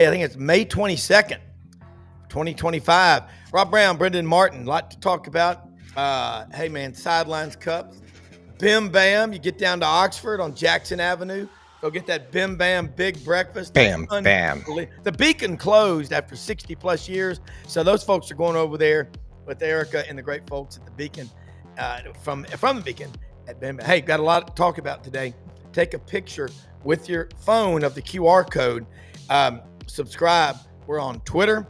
I think it's May 22nd, 2025. Rob Brown, Brendan Martin, a lot to talk about. Hey, man, Sidelines Cups. Bim Bam, you get down to Oxford on Jackson Avenue. Go get that Bim Bam big breakfast. Bam, bam. The Beacon closed after 60 plus years. So those folks are going over there with Erica and the great folks at the Beacon, from the Beacon at Bim Bam. Hey, got a lot to talk about today. Take a picture with your phone of the QR code. Subscribe. We're on Twitter,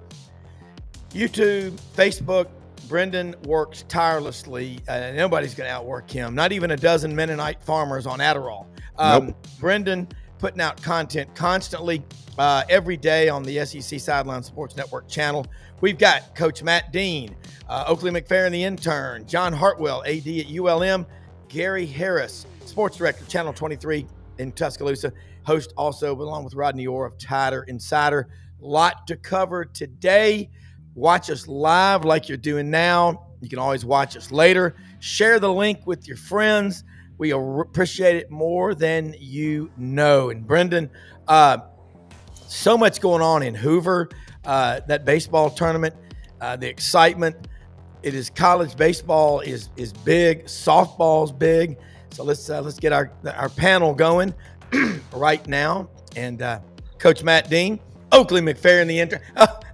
YouTube, Facebook. Brendan works tirelessly. Nobody's going to outwork him. Not even a dozen Mennonite farmers on Adderall. Nope. Brendan putting out content constantly every day on the SEC Sideline Sports Network channel. We've got Coach Matt Dean, Oakley McFerrin, the intern, John Hartwell, AD at ULM, Gary Harris, Sports Director, Channel 23 in Tuscaloosa, host also along with Rodney Orr of Tider Insider. Lot to cover today. Watch us live like you're doing now. You can always watch us later. Share the link with your friends. We appreciate it more than you know. And Brendan, so much going on in Hoover, that baseball tournament, the excitement. It is college baseball is big. Softball's big. So let's get our panel going right now. And Coach Matt Dean, Oakley McFerrin, the intern.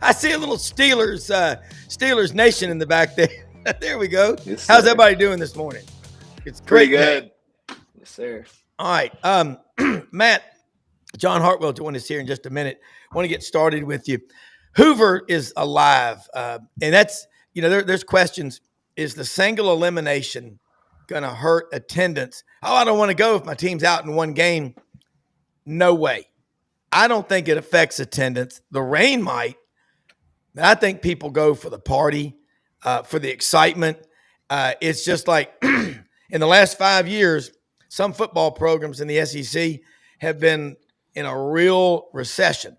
I see a little Steelers Nation in the back there. There we go. Yes, How's sir. everybody doing this morning? It's Pretty great. good. Yes, sir. All right. Matt, John Hartwell join us here in just a minute. I want to get started with you. Hoover is alive. And that's, there's questions. Is the single elimination going to hurt attendance? Oh, I don't want to go if my team's out in one game. No way. I don't think it affects attendance. The rain might. I think people go for the party, for the excitement. It's just like in the last 5 years, some football programs in the SEC have been in a real recession,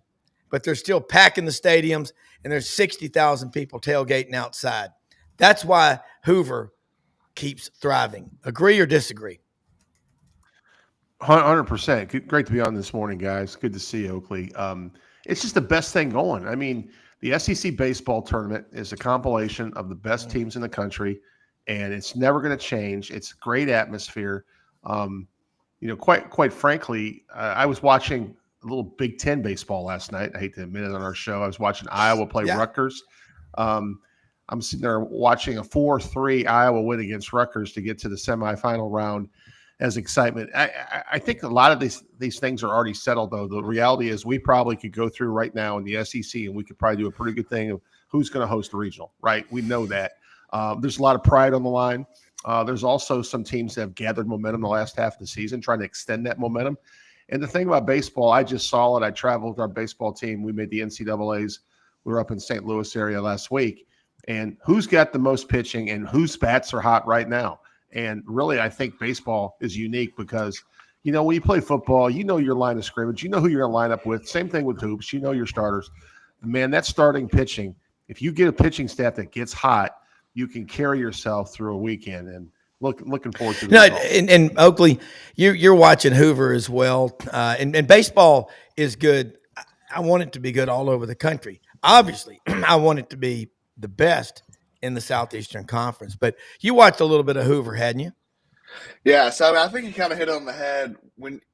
but they're still packing the stadiums, and there's 60,000 people tailgating outside. That's why Hoover keeps thriving. Agree or disagree? 100%. Great to be on this morning, guys. Good to see you, Oakley. It's just the best thing going. I mean, the SEC baseball tournament is a compilation of the best teams in the country, and it's never going to change. It's a great atmosphere. Quite frankly, I was watching a little Big Ten baseball last night. I hate to admit it on our show. I was watching Iowa play Rutgers. I'm sitting there watching a 4-3 Iowa win against Rutgers to get to the semifinal round as excitement. I think a lot of these things are already settled, though. The reality is we probably could go through right now in the SEC, and we could probably do a pretty good thing of who's going to host the regional, right? We know that. There's a lot of pride on the line. There's also some teams that have gathered momentum the last half of the season, trying to extend that momentum. And the thing about baseball, I just saw it. I traveled with our baseball team. We made the NCAAs. We were up in St. Louis area last week. And who's got the most pitching and whose bats are hot right now? And really, I think baseball is unique because, when you play football, your line of scrimmage, who you're going to line up with. Same thing with hoops, your starters. Man, that starting pitching, if you get a pitching staff that gets hot, you can carry yourself through a weekend. And looking forward to the results. And Oakley, you're watching Hoover as well. And baseball is good. I want it to be good all over the country. Obviously, I want it to be the best in the Southeastern Conference. But you watched a little bit of Hoover, hadn't you? Yeah, so I think you kind of hit it on the head,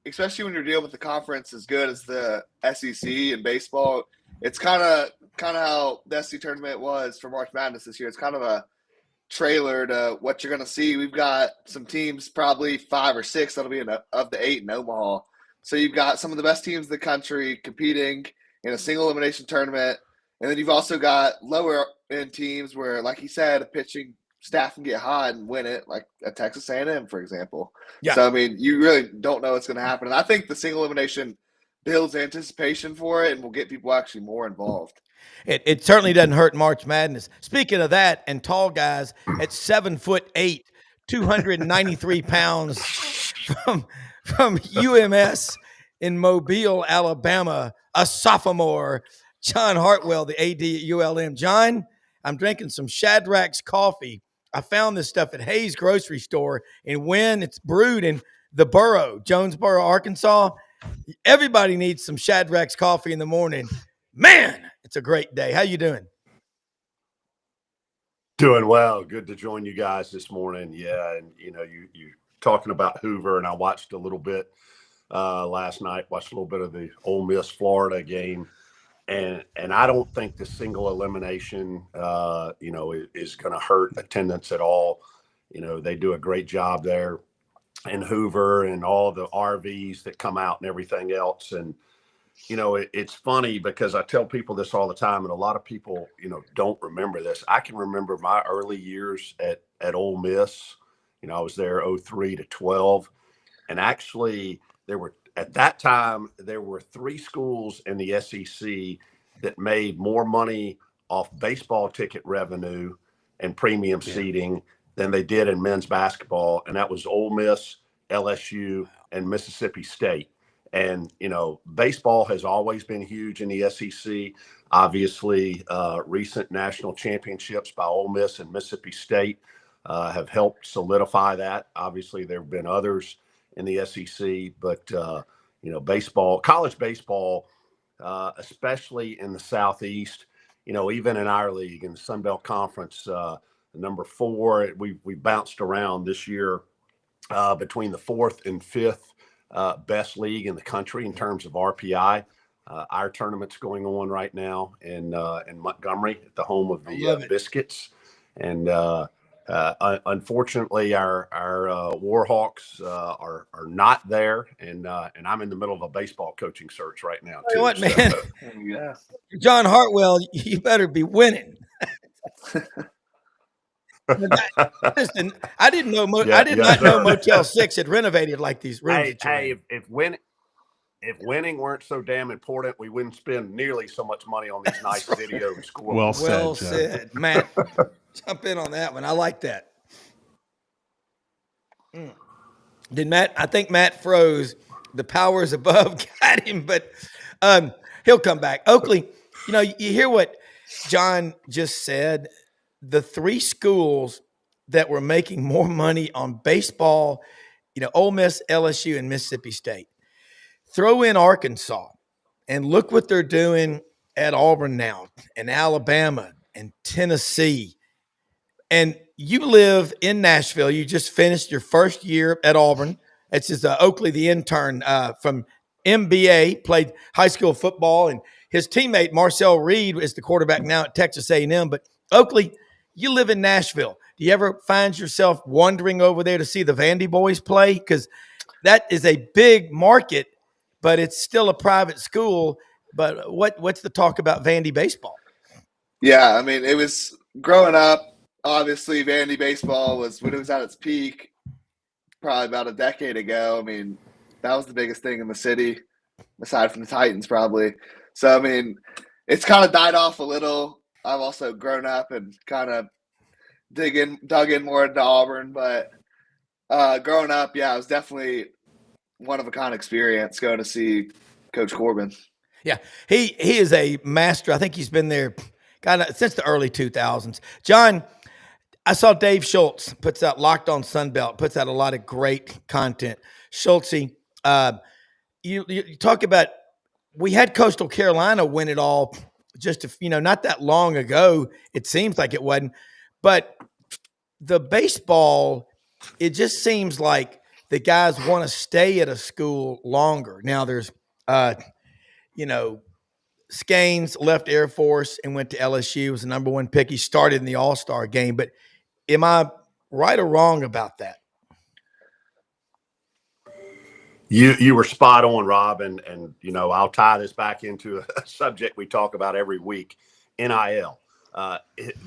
especially when you're dealing with a conference as good as the SEC in baseball. It's kind of how the SEC tournament was for March Madness this year. It's kind of a trailer to what you're going to see. We've got some teams, probably 5 or 6, that'll be of the 8 in Omaha. So you've got some of the best teams in the country competing in a single elimination tournament. And then you've also got lower end teams where, like you said, a pitching staff can get hot and win it, like at Texas A&M, for example. Yeah. So, you really don't know what's going to happen. And I think the single elimination builds anticipation for it and will get people actually more involved. It certainly doesn't hurt March Madness. Speaking of that, and tall guys at 7'8", 293 pounds from UMS in Mobile, Alabama, a sophomore, John Hartwell, the AD at ULM. John, I'm drinking some Shadrack's coffee. I found this stuff at Hayes Grocery Store, and when it's brewed in the borough, Jonesboro, Arkansas, everybody needs some Shadrack's coffee in the morning. Man, it's a great day. How you doing? Doing well. Good to join you guys this morning. Yeah, and you talking about Hoover, and I watched a little bit last night. Watched a little bit of the Ole Miss Florida game, and I don't think the single elimination, is going to hurt attendance at all. They do a great job there in Hoover, and all the RVs that come out and everything else, and it's funny because I tell people this all the time, and a lot of people, don't remember this. I can remember my early years at Ole Miss. I was there 03 to 12. And actually, at that time, there were 3 schools in the SEC that made more money off baseball ticket revenue and premium seating than they did in men's basketball. And that was Ole Miss, LSU, and Mississippi State. And, baseball has always been huge in the SEC. Obviously, recent national championships by Ole Miss and Mississippi State have helped solidify that. Obviously, there have been others in the SEC, but, baseball, college baseball, especially in the Southeast, even in our league, in the Sun Belt Conference, number 4, we bounced around this year between the 4th and 5th. Best league in the country in terms of RPI. Our tournament's going on right now in Montgomery, at the home of the Biscuits, and unfortunately, our Warhawks are not there, and I'm in the middle of a baseball coaching search right now. Tell you what, man, John Hartwell, you better be winning. I didn't know. I did not know Motel 6 had renovated like these rooms. Hey, if winning weren't so damn important, we wouldn't spend nearly so much money on these nice video scores. Well said, Matt. Jump in on that one. I like that. Did Matt? I think Matt froze. The powers above got him, but he'll come back. Oakley, you hear what John just said. The 3 schools that were making more money on baseball, Ole Miss, LSU, and Mississippi State. Throw in Arkansas, and look what they're doing at Auburn now, and Alabama, and Tennessee. And you live in Nashville. You just finished your first year at Auburn. It's just Oakley, the intern from MBA, played high school football, and his teammate Marcel Reed is the quarterback now at Texas A&M. But Oakley, you live in Nashville. Do you ever find yourself wandering over there to see the Vandy boys play? Because that is a big market, but it's still a private school. But what's the talk about Vandy baseball? Yeah, I mean, it was growing up, obviously Vandy baseball was when it was at its peak, probably about a decade ago. I mean, that was the biggest thing in the city, aside from the Titans probably. So, I mean, it's kind of died off a little. I've also grown up and kind of dug in more into Auburn, but growing up, it was definitely one of a kind experience going to see Coach Corbin. Yeah, he is a master. I think he's been there kind of since the early 2000s. John, I saw Dave Schultz puts out Locked on Sunbelt, puts out a lot of great content. Schultzy, you talk about, we had Coastal Carolina win it all just not that long ago. It seems like it wasn't, but the baseball, it just seems like the guys want to stay at a school longer. Now there's, Skanes left Air Force and went to LSU, was the number 1 pick. He started in the All-Star game, but am I right or wrong about that? You were spot on, Rob, and I'll tie this back into a subject we talk about every week, NIL.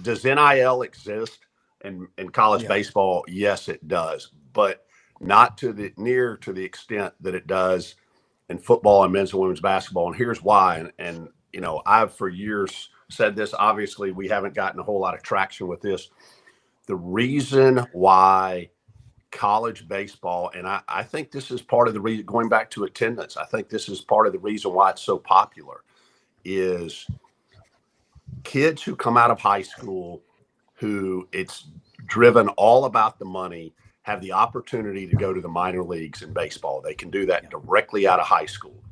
Does NIL exist in college baseball? Yes, it does, but not to the extent that it does in football and men's and women's basketball. And here's why. And I've for years said this. Obviously, we haven't gotten a whole lot of traction with this. The reason why college baseball, and I think this is part of the reason, going back to attendance, I think this is part of the reason why it's so popular, is kids who come out of high school who it's driven all about the money have the opportunity to go to the minor leagues in baseball. They can do that directly out of high school.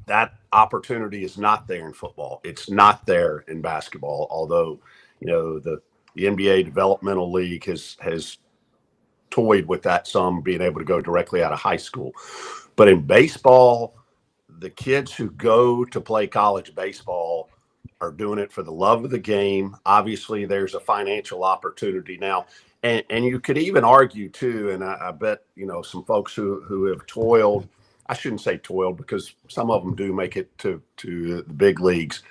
That opportunity is not there in football. It's not there in basketball, although, the NBA Developmental League has toyed with that some, being able to go directly out of high school. But in baseball, the kids who go to play college baseball are doing it for the love of the game. Obviously, there's a financial opportunity now. And you could even argue, too, and I bet, some folks who have toiled, I shouldn't say toiled because some of them do make it to the big leagues.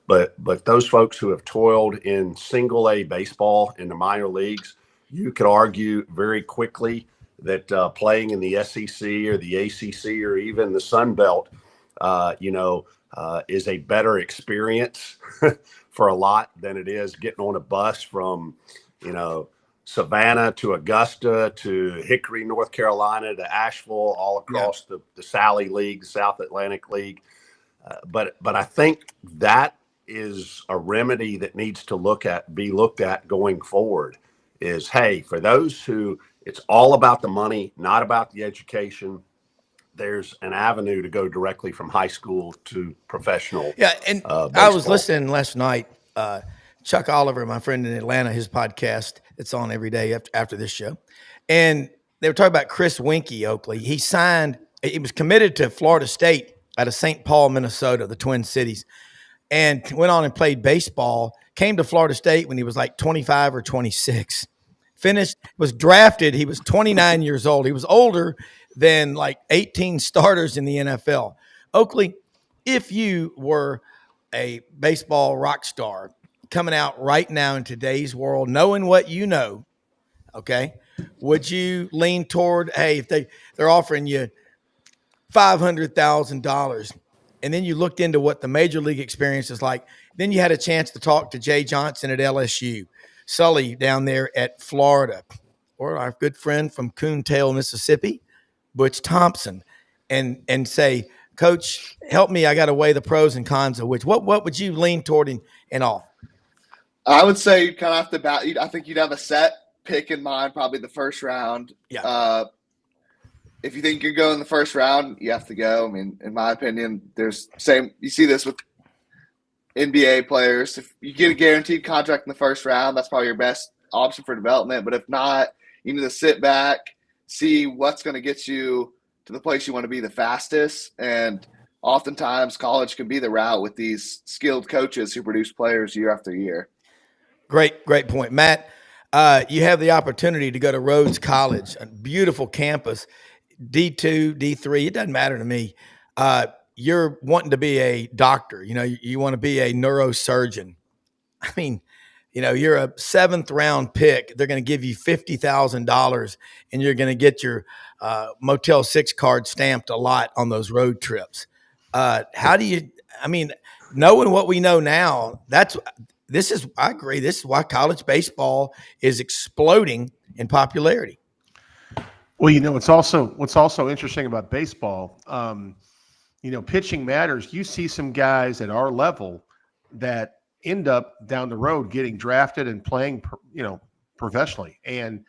But those folks who have toiled in single A baseball in the minor leagues, you could argue very quickly that playing in the SEC or the ACC or even the Sun Belt, is a better experience for a lot than it is getting on a bus from, Savannah to Augusta to Hickory, North Carolina to Asheville, all across the Sally League, the South Atlantic League. But I think that is a remedy that needs to be looked at going forward. Is, hey, for those who it's all about the money, not about the education, there's an avenue to go directly from high school to professional. Yeah, and I was listening last night. Chuck Oliver, my friend in Atlanta, his podcast, it's on every day after this show. And they were talking about Chris Winkie, Oakley. He was committed to Florida State out of St. Paul, Minnesota, the Twin Cities, and went on and played baseball, came to Florida State when he was like 25 or 26. Was drafted. He was 29 years old. He was older than like 18 starters in the NFL. Oakley, if you were a baseball rock star coming out right now in today's world, knowing what you know, okay, would you lean toward, hey, if they're offering you $500,000 and then you looked into what the major league experience is like, then you had a chance to talk to Jay Johnson at LSU, Sully down there at Florida, or our good friend from Coontail, Mississippi, Butch Thompson, and say, Coach, help me. I got to weigh the pros and cons of which. What would you lean toward in all? I would say kind of off the bat, I think you'd have a set pick in mind, probably the first round. Yeah. If you think you're going the first round, you have to go. I mean, in my opinion, you see this with NBA players. If you get a guaranteed contract in the first round, that's probably your best option for development. But if not, you need to sit back, see what's going to get you to the place you want to be the fastest. And oftentimes college can be the route with these skilled coaches who produce players year after year. Great point. Matt, you have the opportunity to go to Rhodes College, a beautiful campus, D2, D3. It doesn't matter to me. You're wanting to be a doctor. You want to be a neurosurgeon. I mean, you're a 7th round pick. They're going to give you $50,000 and you're going to get your Motel 6 card stamped a lot on those road trips. Knowing what we know now, I agree. This is why college baseball is exploding in popularity. Well, what's also interesting about baseball, pitching matters. You see some guys at our level that end up down the road getting drafted and playing, professionally. And,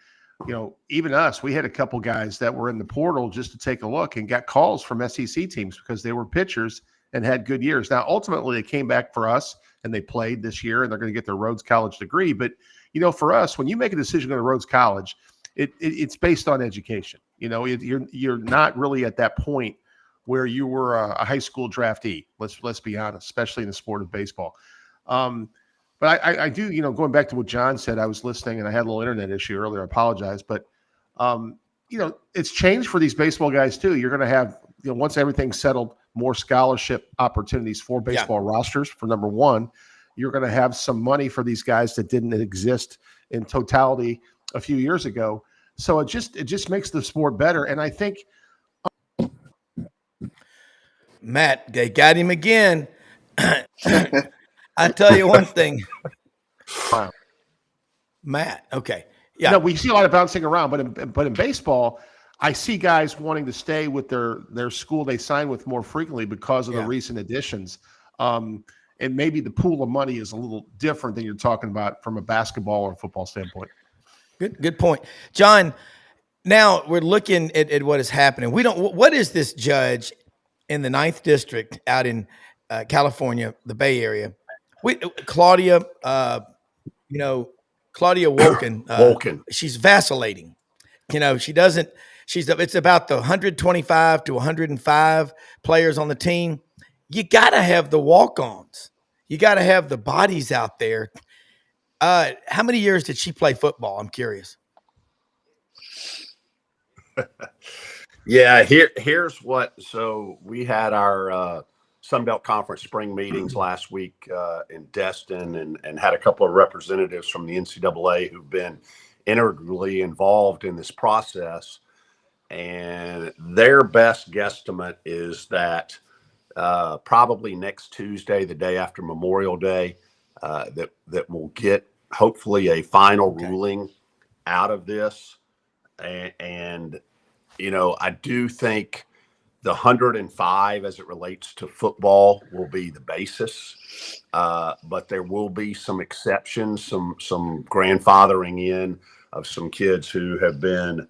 even us, we had a couple guys that were in the portal just to take a look and got calls from SEC teams because they were pitchers and had good years. Now, ultimately, they came back for us and they played this year and they're going to get their Rhodes College degree. But, for us, when you make a decision to go to Rhodes College, it's based on education. You're not really at that point where you were a high school draftee. Let's be honest, especially in the sport of baseball. But I do, going back to what John said, I was listening and I had a little internet issue earlier. I apologize, but it's changed for these baseball guys too. You're going to have, once everything's settled, more scholarship opportunities for baseball rosters. For number one, you're going to have some money for these guys that didn't exist in totality a few years ago. So it just makes the sport better. And I think Matt, they got him again. I tell you one thing. Wow. Matt, okay. Yeah. No, we see a lot of bouncing around, but in baseball, I see guys wanting to stay with their school they sign with more frequently because of the recent additions. And maybe the pool of money is a little different than you're talking about from a basketball or football standpoint. Good point. John, now we're looking at what is happening. What is this judge in the 9th district out in California, the Bay Area. Claudia, Claudia Woken. Woken. She's vacillating. It's about the 125 to 105 players on the team. You got to have the walk-ons. You got to have the bodies out there. How many years did she play football? I'm curious. Yeah, here's what. So we had our Sunbelt Conference spring meetings last week in Destin and had a couple of representatives from the NCAA who've been integrally involved in this process. And their best guesstimate is that probably next Tuesday, the day after Memorial Day, that we'll get hopefully a final ruling out of this. And I do think the 105 as it relates to football will be the basis, but there will be some exceptions, some grandfathering in of some kids who have been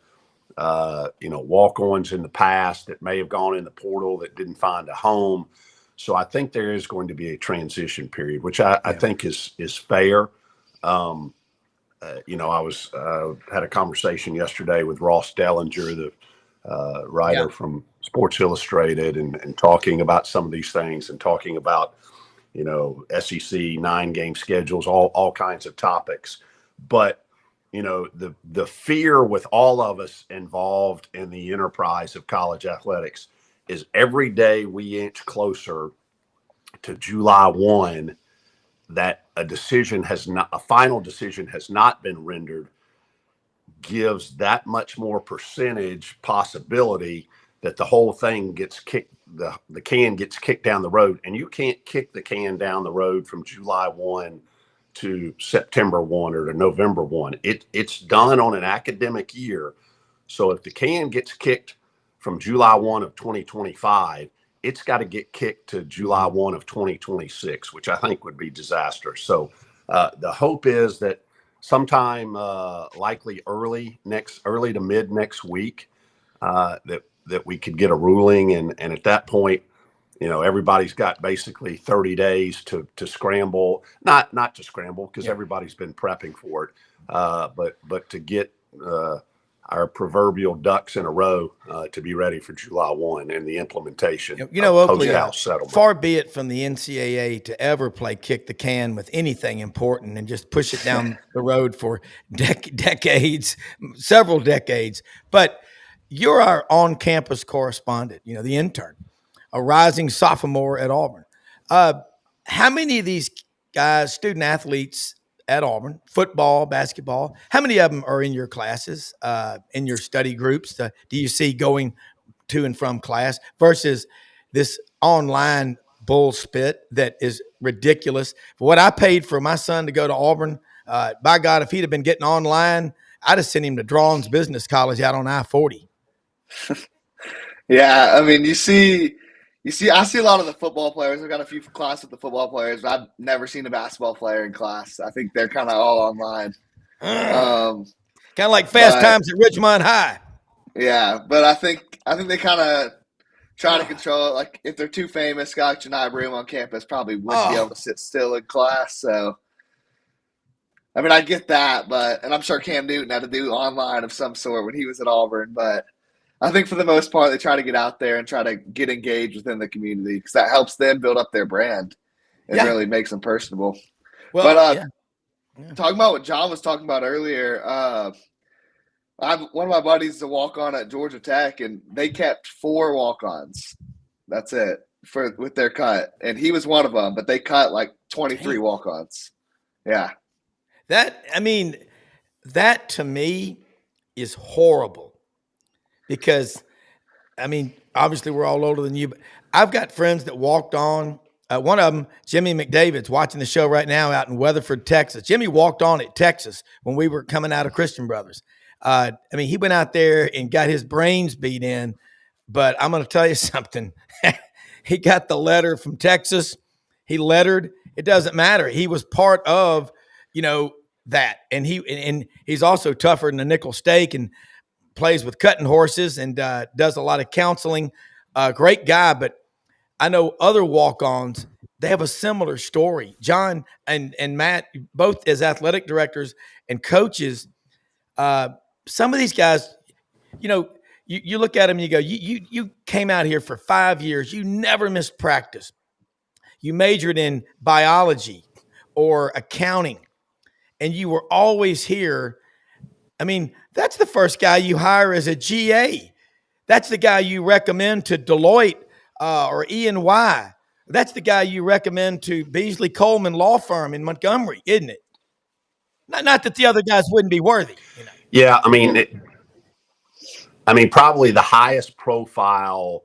walk-ons in the past that may have gone in the portal that didn't find a home. So I think there is going to be a transition period, which I think is fair. I was had a conversation yesterday with Ross Dellinger, the writer from Sports Illustrated, and talking about some of these things and talking about, SEC 9-game schedules, all kinds of topics. But, the fear with all of us involved in the enterprise of college athletics is every day we inch closer to July 1 that a final decision has not been rendered, gives that much more percentage possibility that the whole thing gets kicked, the can gets kicked down the road. And you can't kick the can down the road from July 1 to September 1 or to November 1. It's done on an academic year. So if the can gets kicked from July 1 of 2025, it's got to get kicked to July 1 of 2026, which I think would be disastrous. So the hope is that sometime likely early to mid next week, that we could get a ruling. And at that point, everybody's got basically 30 days to scramble, not to scramble because everybody's been prepping for it, but to get our proverbial ducks in a row to be ready for July 1 and the implementation of post-house settlement. Far be it from the NCAA to ever play kick the can with anything important and just push it down the road for decades, several decades. But you're our on-campus correspondent, the intern, a rising sophomore at Auburn. How many of these guys, student athletes at Auburn, football, basketball, how many of them are in your classes, in your study groups? Do you see going to and from class versus this online bull spit that is ridiculous? For what I paid for my son to go to Auburn, by God, if he'd have been getting online, I'd have sent him to Drawings Business College out on I-40. Yeah, I mean, I see a lot of the football players. I've got a few classes with the football players, but I've never seen a basketball player in class. I think they're kind of all online. Kind of like Fast Times at Ridgemont High. Yeah, but I think they kind of try to control it. Like if they're too famous, Scott and I room on campus probably wouldn't be able to sit still in class. So, I mean, I get that, and I'm sure Cam Newton had to do online of some sort when he was at Auburn, but I think for the most part, they try to get out there and try to get engaged within the community because that helps them build up their brand and really makes them personable. Well, talking about what John was talking about earlier, one of my buddies is a walk-on at Georgia Tech, and they kept 4 walk-ons. That's it with their cut, and he was one of them. But they cut like 23 walk-ons. Yeah, that to me is horrible. Because, obviously we're all older than you, but I've got friends that walked on. One of them, Jimmy McDavid's watching the show right now out in Weatherford, Texas. Jimmy walked on at Texas when we were coming out of Christian Brothers. He went out there and got his brains beat in, but I'm going to tell you something. He got the letter from Texas. He lettered. It doesn't matter. He was part of, that. And he's also tougher than a nickel steak and plays with cutting horses and does a lot of counseling. Great guy, but I know other walk-ons, they have a similar story. John and Matt, both as athletic directors and coaches, some of these guys, you look at them and you go, you came out here for 5 years. You never missed practice. You majored in biology or accounting, and you were always here. I mean, that's the first guy you hire as a GA. That's the guy you recommend to Deloitte or E&Y. That's the guy you recommend to Beasley Coleman Law Firm in Montgomery, isn't it? Not that the other guys wouldn't be worthy. Yeah, I mean, probably the highest profile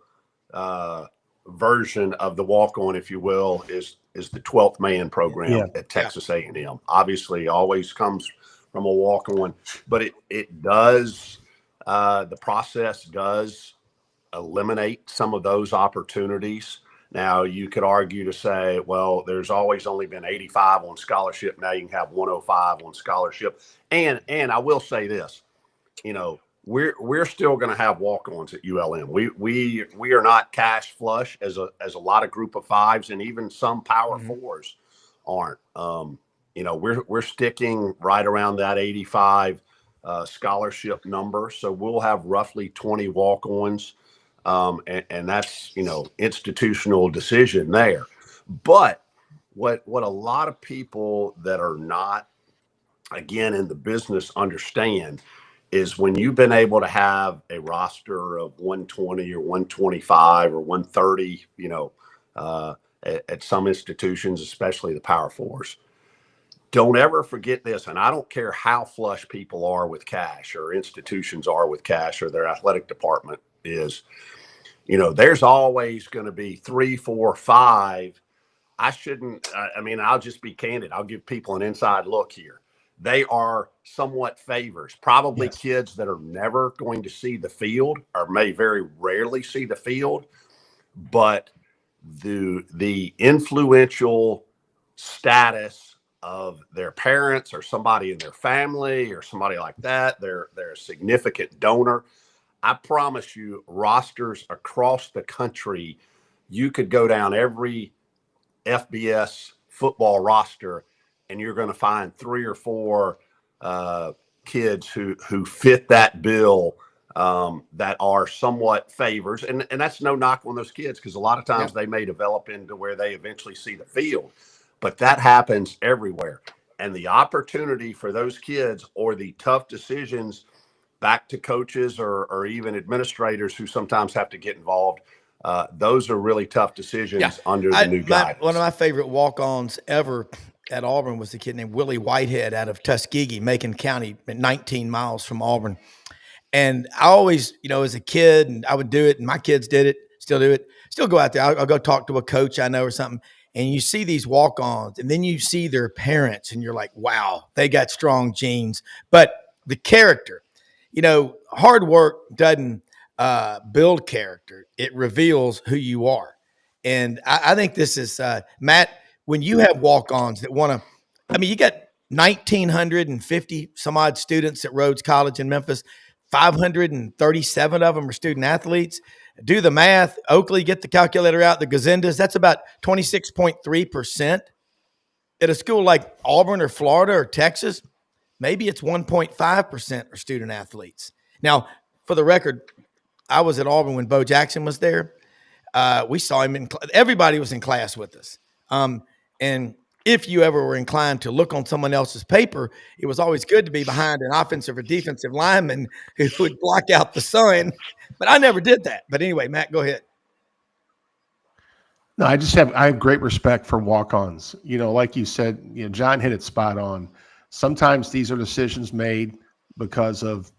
version of the walk-on, if you will, is the 12th man program at Texas A&M. Obviously, always comes from a walk-on, but it does the process does eliminate some of those opportunities. Now, you could argue to say, well, there's always only been 85 on scholarship. Now you can have 105 on scholarship. And I will say this, we're still going to have walk-ons at ULM. We are not cash flush as a lot of group of fives, and even some power fours aren't. We're sticking right around that 85 scholarship number. So we'll have roughly 20 walk-ons. And that's, institutional decision there. But what a lot of people that are not, again, in the business understand is when you've been able to have a roster of 120 or 125 or 130, at some institutions, especially the Power Fours, don't ever forget this. And I don't care how flush people are with cash or institutions are with cash or their athletic department is, there's always going to be 3, 4, 5. I'll just be candid. I'll give people an inside look here. They are somewhat favors, probably kids that are never going to see the field or may very rarely see the field, but the influential status of their parents or somebody in their family or somebody like that, they're a significant donor. I promise you, rosters across the country, you could go down every FBS football roster and you're going to find 3 or 4 kids who fit that bill that are somewhat favors. And that's no knock on those kids, because a lot of times they may develop into where they eventually see the field. But that happens everywhere. And the opportunity for those kids, or the tough decisions back to coaches or even administrators who sometimes have to get involved, those are really tough decisions under the new guidance. One of my favorite walk-ons ever at Auburn was a kid named Willie Whitehead out of Tuskegee, Macon County, 19 miles from Auburn. And I always, as a kid, and I would do it, and my kids did it, still do it, still go out there. I'll go talk to a coach I know or something, and you see these walk-ons, and then you see their parents, and you're like, wow, they got strong genes. But the character, hard work doesn't build character. It reveals who you are. And I think this is, Matt, when you have walk-ons that want to, you got 1,950 some odd students at Rhodes College in Memphis, 537 of them are student athletes. Do the math. Oakley, get the calculator out, the Gazendas, that's about 26.3%. At a school like Auburn or Florida or Texas, maybe it's 1.5% are student athletes. Now, for the record, I was at Auburn when Bo Jackson was there. We saw him everybody was in class with us. And if you ever were inclined to look on someone else's paper, it was always good to be behind an offensive or defensive lineman who would block out the sun. But I never did that. But anyway, Matt, go ahead. No, I have great respect for walk-ons. Like you said, John hit it spot on. Sometimes these are decisions made because of,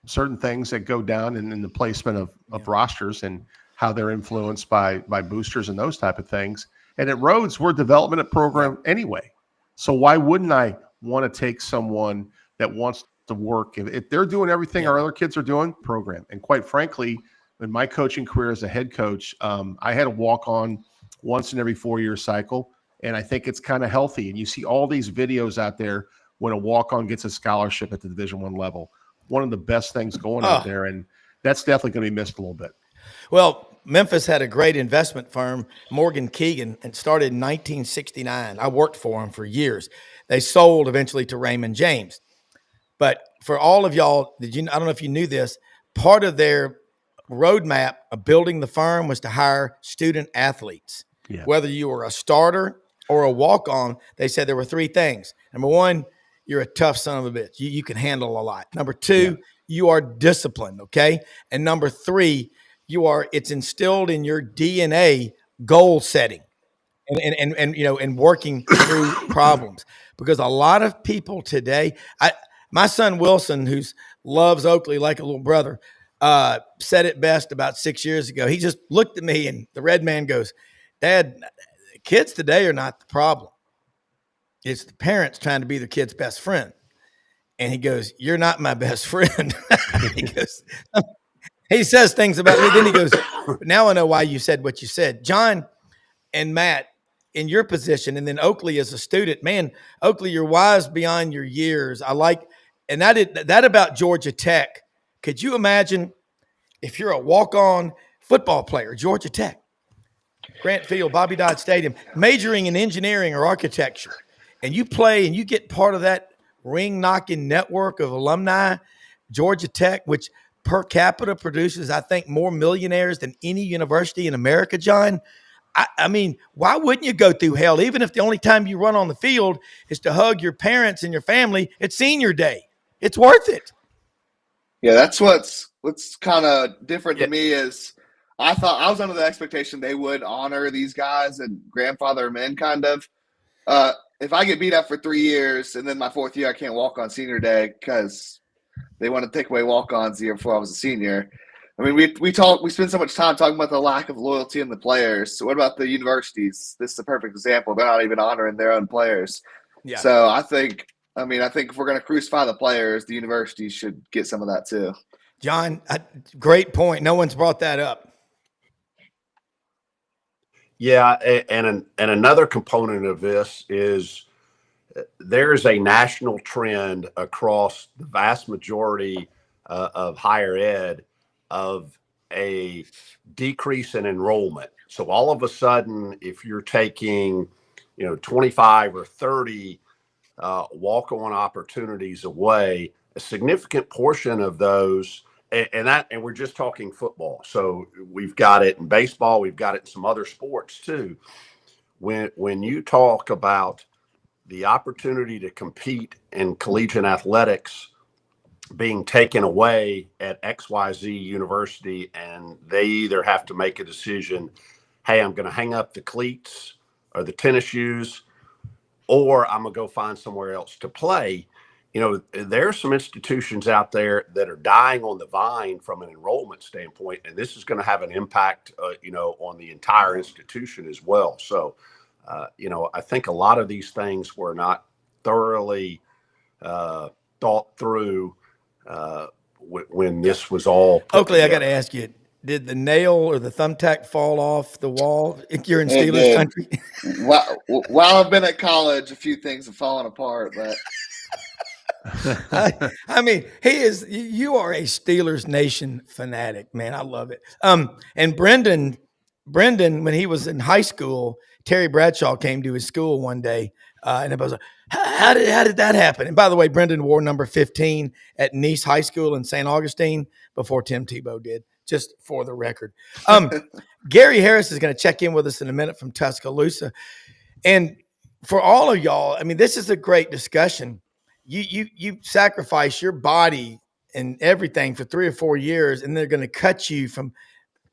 certain things that go down in the placement of rosters and how they're influenced by boosters and those type of things. And at Rhodes, we're a development program anyway. So why wouldn't I want to take someone that wants to work? If they're doing everything our other kids are doing, program. And quite frankly, in my coaching career as a head coach, I had a walk-on once in every 4-year cycle. And I think it's kind of healthy. And you see all these videos out there when a walk-on gets a scholarship at the Division I level. One of the best things going out there. And that's definitely going to be missed a little bit. Well, Memphis had a great investment firm, Morgan Keegan, and started in 1969. I worked for them for years. They sold eventually to Raymond James. But for all of y'all, I don't know if you knew this, part of their roadmap of building the firm was to hire student athletes. Yeah. Whether you were a starter or a walk-on, they said there were three things. Number one, you're a tough son of a bitch. You can handle a lot. Number two, you are disciplined, okay? And number three, it's instilled in your DNA goal setting and working through problems. Because a lot of people today, my son Wilson, who loves Oakley like a little brother, said it best about 6 years ago. He just looked at me and the red man goes, Dad, kids today are not the problem. It's the parents trying to be their kid's best friend. And he goes, you're not my best friend. He says things about me. Then he goes, now I know why you said what you said. John and Matt, in your position, and then Oakley as a student, man, Oakley, you're wise beyond your years. I like, and that about Georgia Tech. Could you imagine if you're a walk-on football player, Georgia Tech, Grant Field, Bobby Dodd Stadium, majoring in engineering or architecture, and you play and you get part of that ring-knocking network of alumni, Georgia Tech, which per capita produces, I think, more millionaires than any university in America, John. I mean, why wouldn't you go through hell, even if the only time you run on the field is to hug your parents and your family at senior day? It's worth it. Yeah, that's what's kind of different to me is I thought I was under the expectation they would honor these guys and grandfather them in kind of. If I get beat up for 3 years and then my fourth year I can't walk on senior day because they want to take away walk-ons the year before I was a senior. I mean, we spend so much time talking about the lack of loyalty in the players. So what about the universities? This is a perfect example. They're not even honoring their own players. Yeah. So I think if we're going to crucify the players, the universities should get some of that too. John, great point. No one's brought that up. Yeah, and another component of this is there's a national trend across the vast majority of higher ed of a decrease in enrollment. So all of a sudden, if you're taking, 25 or 30 walk-on opportunities away, a significant portion of those, and we're just talking football. So we've got it in baseball, we've got it in some other sports too. When you talk about the opportunity to compete in collegiate athletics being taken away at XYZ University, and they either have to make a decision, hey, I'm going to hang up the cleats or the tennis shoes, or I'm going to go find somewhere else to play. There are some institutions out there that are dying on the vine from an enrollment standpoint, and this is going to have an impact, on the entire institution as well. So, I think a lot of these things were not thoroughly thought through when this was all put Oakley, together. I got to ask you, did the nail or the thumbtack fall off the wall? You're in Steelers country. While I've been at college, a few things have fallen apart, but I mean, you are a Steelers Nation fanatic, man. I love it. And Brendan, when he was in high school, Terry Bradshaw came to his school one day, and everybody was like, how did that happen? And by the way, Brendan wore number 15 at Nice High School in St. Augustine before Tim Tebow did, just for the record. Gary Harris is going to check in with us in a minute from Tuscaloosa. And for all of y'all, I mean, this is a great discussion. You sacrifice your body and everything for 3 or 4 years, and they're going to cut you from.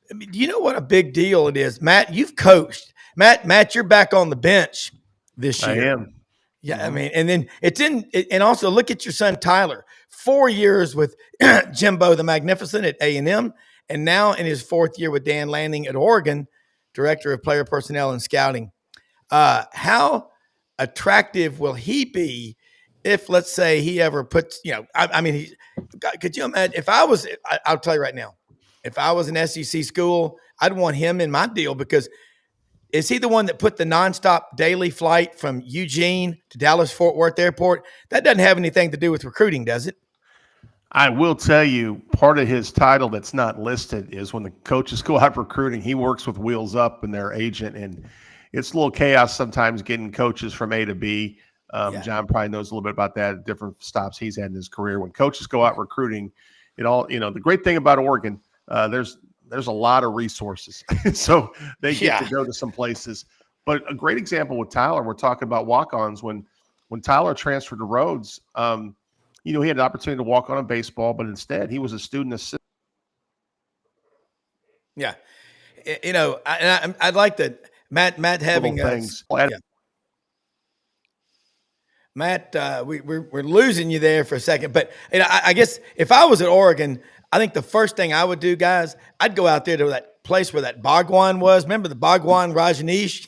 I mean, do you know what a big deal it is, Matt? You've coached, Matt. You're back on the bench this year. I am. Yeah, I mean, and then and also look at your son Tyler. 4 years with Jimbo the Magnificent at A&M, and now in his 4th year with Dan Lanning at Oregon, director of player personnel and scouting. How attractive will he be if, let's say, he ever puts, could you imagine I'll tell you right now, if I was an SEC school, I'd want him in my deal because is he the one that put the nonstop daily flight from Eugene to Dallas Fort Worth Airport? That doesn't have anything to do with recruiting, does it? I will tell you, part of his title that's not listed is when the coaches go out recruiting, he works with Wheels Up and their agent, and it's a little chaos sometimes getting coaches from A to B. John probably knows a little bit about that at different stops he's had in his career. When coaches go out recruiting, the great thing about Oregon, there's a lot of resources, so they get to go to some places. But a great example with Tyler, we're talking about walk-ons. When Tyler transferred to Rhodes, he had an opportunity to walk on in baseball, but instead he was a student assistant. Yeah. I'd like that Matt having things. Matt, we're losing you there for a second, but I guess if I was at Oregon, I think the first thing I would do, guys, I'd go out there to that place where that Bhagwan was. Remember the Bhagwan Rajneesh?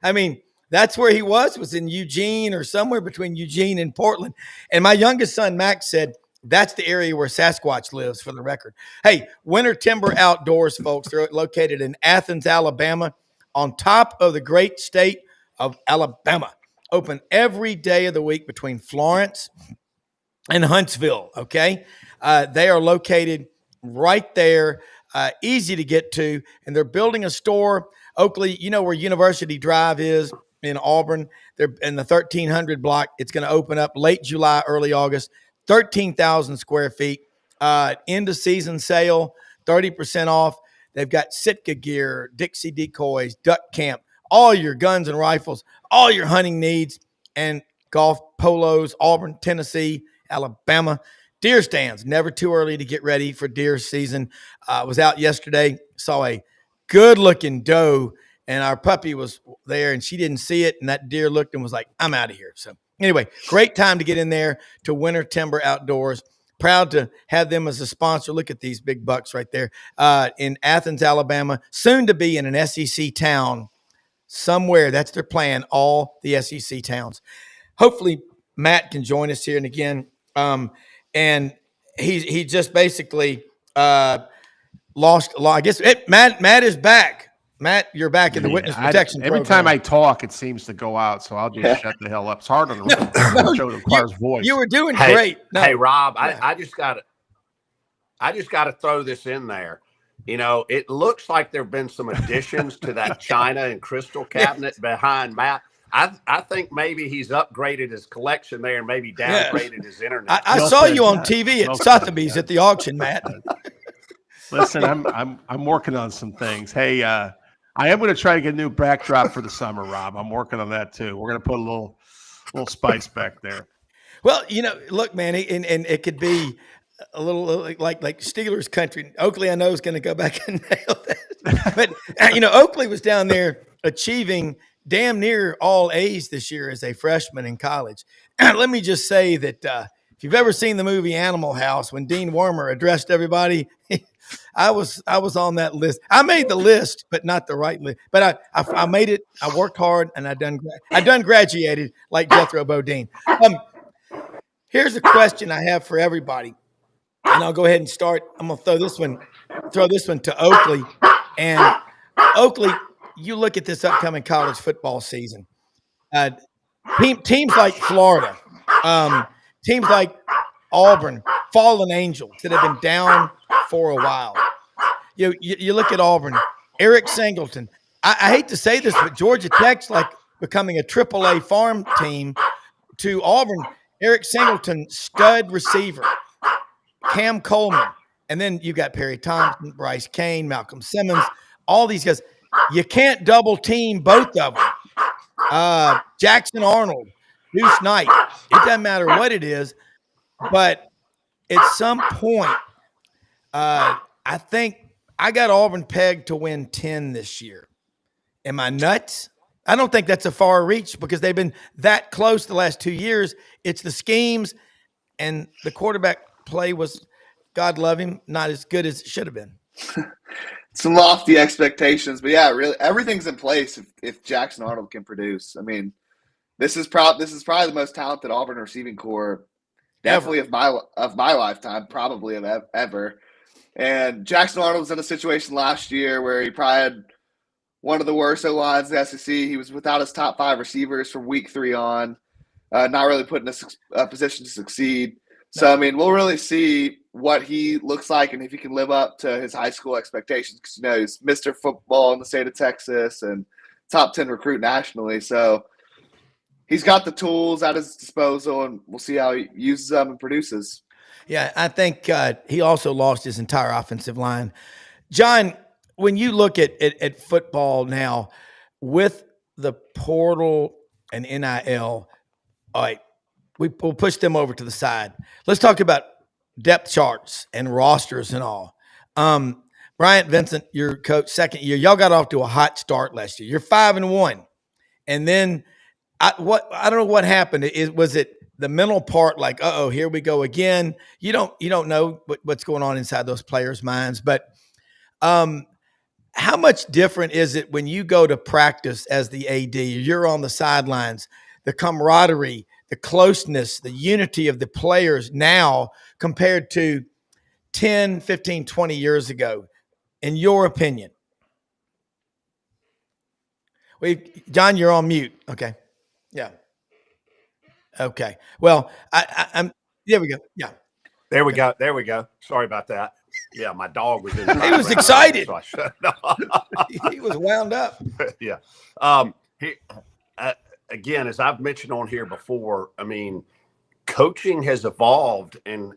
I mean, that's where he was in Eugene or somewhere between Eugene and Portland. And my youngest son, Max, said that's the area where Sasquatch lives, for the record. Hey, Winter Timber Outdoors, folks. They're located in Athens, Alabama, on top of the great state of Alabama. Open every day of the week between Florence and Huntsville, okay? They are located right there, easy to get to, and they're building a store. Oakley, you know where University Drive is in Auburn? They're in the 1300 block. It's going to open up late July, early August, 13,000 square feet. End of season sale, 30% off. They've got Sitka gear, Dixie decoys, duck camp, all your guns and rifles, all your hunting needs, and golf polos, Auburn, Tennessee, Alabama. Deer stands, never too early to get ready for deer season. Was out yesterday, saw a good-looking doe, and our puppy was there, and she didn't see it, and that deer looked and was like, I'm out of here. So anyway, great time to get in there to Winter Timber Outdoors. Proud to have them as a sponsor. Look at these big bucks right there in Athens, Alabama, soon to be in an SEC town somewhere. That's their plan, all the SEC towns. Hopefully Matt can join us here. And again, and he just basically lost a lot. I guess Matt is back. Matt, you're back in the witness protection every program. time I talk, it seems to go out, so I'll just shut the hell up. It's hard on the show that requires voice. You were doing great. No. Hey, Rob, I just got to throw this in there. It looks like there have been some additions to that china and crystal cabinet behind Matt. I think maybe he's upgraded his collection there and maybe downgraded his internet. I saw you on TV at Sotheby's at the auction, Matt. Listen, I'm working on some things. Hey, I am going to try to get a new backdrop for the summer, Rob. I'm working on that too. We're going to put a little spice back there. Well, look, man, and it could be a little like Steelers country. Oakley, I know, is going to go back and nail that. But Oakley was down there achieving damn near all A's this year as a freshman in college. Let me just say that if you've ever seen the movie Animal House, when Dean Wormer addressed everybody, I was on that list. I made the list, but not the right list. But I made it. I worked hard, and I done graduated like Jethro Bodine. Here's a question I have for everybody, and I'll go ahead and start. I'm gonna throw this one to Oakley. And Oakley, you look at this upcoming college football season. Teams like Florida, teams like Auburn, Fallen Angels that have been down for a while. You look at Auburn, Eric Singleton. I hate to say this, but Georgia Tech's like becoming a AAA farm team to Auburn. Eric Singleton, stud receiver, Cam Coleman, and then you got Perry Thompson, Bryce Kane, Malcolm Simmons, all these guys. You can't double team both of them. Jackson Arnold, Deuce Knight. It doesn't matter what it is, but at some point, I think I got Auburn pegged to win 10 this year. Am I nuts? I don't think that's a far reach because they've been that close the last 2 years. It's the schemes, and the quarterback play was, God love him, not as good as it should have been. Some lofty expectations, but yeah, really everything's in place if Jackson Arnold can produce. I mean, this is probably the most talented Auburn receiving core, definitely of my lifetime, probably of ever. And Jackson Arnold was in a situation last year where he probably had one of the worst O-lines in the SEC. He was without his top 5 receivers from week 3 on, not really put in a position to succeed. So, I mean, we'll really see what he looks like and if he can live up to his high school expectations because, he's Mr. Football in the state of Texas and top 10 recruit nationally. So he's got the tools at his disposal, and we'll see how he uses them and produces. Yeah, I think he also lost his entire offensive line. John, when you look at football now with the portal and NIL, all right, we'll push them over to the side. Let's talk about depth charts and rosters and all. Bryant Vincent, your coach, second year, y'all got off to a hot start last year. You're 5-1, and then I don't know what happened. Was it the mental part, like, here we go again? You don't know what's going on inside those players' minds, but how much different is it when you go to practice as the AD? You're on the sidelines, the camaraderie, the closeness, the unity of the players now compared to 10, 15, 20 years ago, in your opinion? John, you're on mute. Okay. Yeah. Okay. Well, I'm there we go. Yeah. There we go. There we go. Sorry about that. Yeah, my dog was in the He was excited. So I shut it off. He was wound up. Yeah. Again, as I've mentioned on here before, I mean, coaching has evolved, and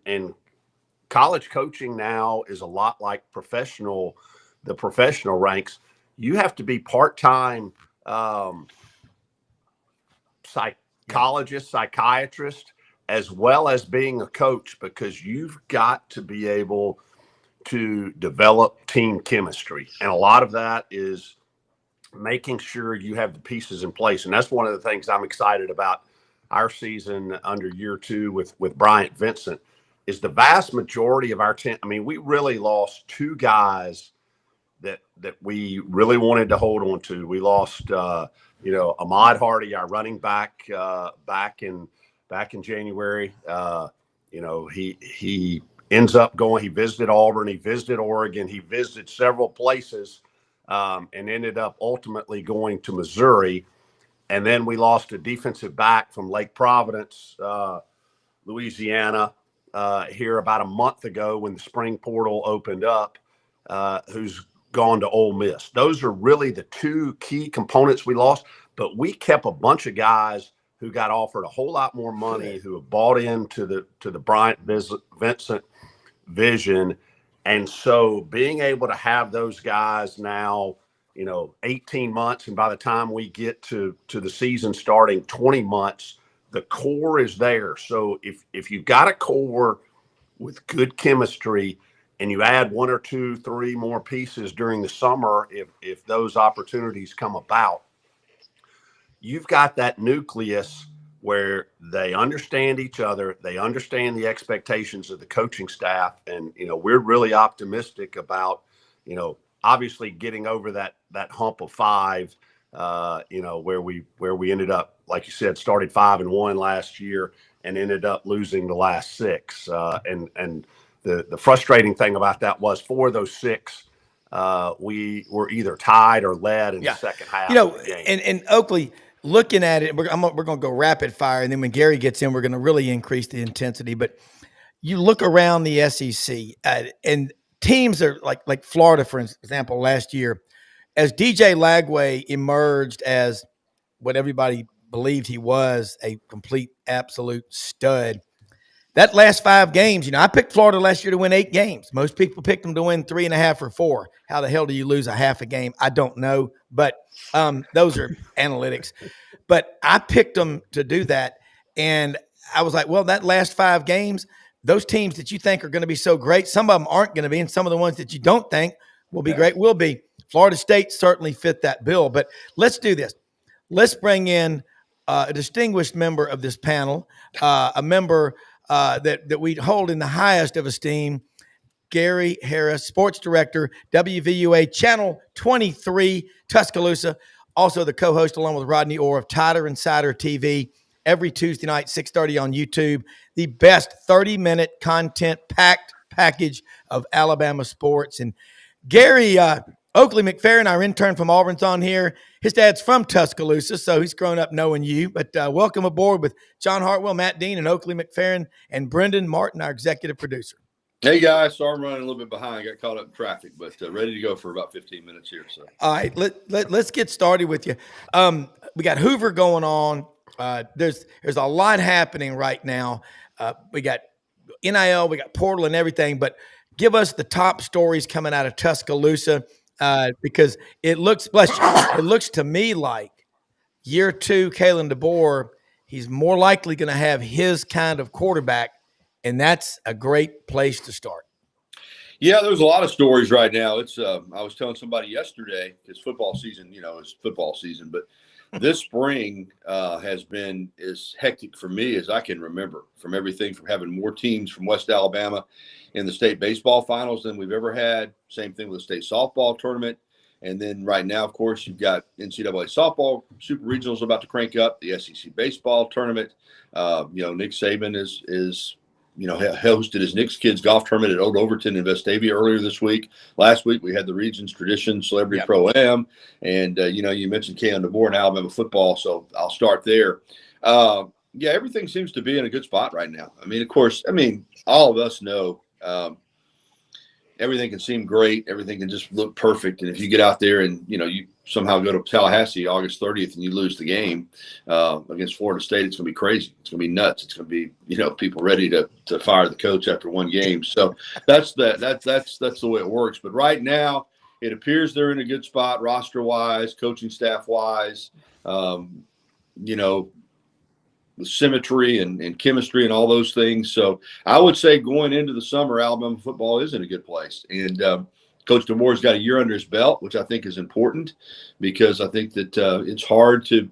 college coaching now is a lot like the professional ranks. You have to be part-time psychologist, psychiatrist, as well as being a coach, because you've got to be able to develop team chemistry. And a lot of that is making sure you have the pieces in place. And that's one of the things I'm excited about our season under year 2 with Bryant Vincent, is the vast majority of our team. I mean, we really lost 2 guys that we really wanted to hold on to. We lost, Ahmad Hardy, our running back, back in January. He ends up going. He visited Auburn. He visited Oregon. He visited several places, and ended up ultimately going to Missouri. And then we lost a defensive back from Lake Providence, Louisiana, here about a month ago when the spring portal opened up, who's gone to Ole Miss. Those are really the 2 key components we lost, but we kept a bunch of guys who got offered a whole lot more money, who have bought into the Bryant Vincent vision. And so being able to have those guys now, 18 months, and by the time we get to the season starting 20 months, the core is there. So if you've got a core with good chemistry, and you add 1 or 2, 3 more pieces during the summer, if those opportunities come about, you've got that nucleus where they understand each other, they understand the expectations of the coaching staff, and we're really optimistic about obviously getting over that hump of 5, where we ended up, like you said, started 5-1 last year and ended up losing the last 6, and the frustrating thing about that was 4 of those 6, we were either tied or led in the second half of the game. And Oakley, looking at it, we're going to go rapid fire, and then when Gary gets in, we're going to really increase the intensity. But you look around the SEC, and teams are like Florida, for example, last year, as DJ Lagway emerged as what everybody believed he was, a complete, absolute stud. That last 5 games, I picked Florida last year to win 8 games. Most people picked them to win 3.5 or 4. How the hell do you lose a half a game? I don't know, but those are analytics. But I picked them to do that, and I was like, well, that last 5 games, those teams that you think are going to be so great, some of them aren't going to be, and some of the ones that you don't think will be great will be. Florida State certainly fit that bill. But let's do this. Let's bring in a distinguished member of this panel, a member that we hold in the highest of esteem, Gary Harris, sports director, WVUA Channel 23, Tuscaloosa, also the co-host along with Rodney Orr of Tider Insider TV every Tuesday night, 6:30 on YouTube. The best 30-minute content-packed package of Alabama sports. And Gary, Oakley McFerrin, our intern from Auburn's on here. His dad's from Tuscaloosa, so he's grown up knowing you. But welcome aboard with John Hartwell, Matt Dean, and Oakley McFerrin, and Brendan Martin, our executive producer. Hey, guys. Sorry I'm running a little bit behind. Got caught up in traffic, but ready to go for about 15 minutes here. So, all right, let's get started with you. We got Hoover going on. There's a lot happening right now. We got NIL, we got portal and everything, but give us the top stories coming out of Tuscaloosa. Because it looks to me like year 2, Kalen DeBoer, he's more likely going to have his kind of quarterback, and that's a great place to start. Yeah, there's a lot of stories right now. It's I was telling somebody yesterday, because football season, is football season, but this spring has been as hectic for me as I can remember, from everything from having more teams from West Alabama in the state baseball finals than we've ever had. Same thing with the state softball tournament. And then right now, of course, you've got NCAA softball super regionals about to crank up, the SEC baseball tournament. Nick Saban is hosted his Nick's Kids golf tournament at Old Overton in Vestavia earlier this week. Last week, we had the Regions Tradition Celebrity Pro-Am. And, you mentioned Kalen DeBoer and Alabama football, so I'll start there. Everything seems to be in a good spot right now. Of course, all of us know everything can seem great. Everything can just look perfect. And if you get out there and, you somehow go to Tallahassee August 30th and you lose the game against Florida State, it's going to be crazy. It's going to be nuts. It's going to be, people ready to fire the coach after one game. So that's the way it works. But right now, it appears they're in a good spot roster-wise, coaching staff-wise, with symmetry and chemistry and all those things. So I would say going into the summer, Alabama football is in a good place. And Coach DeBoer's got a year under his belt, which I think is important, because I think that it's hard to,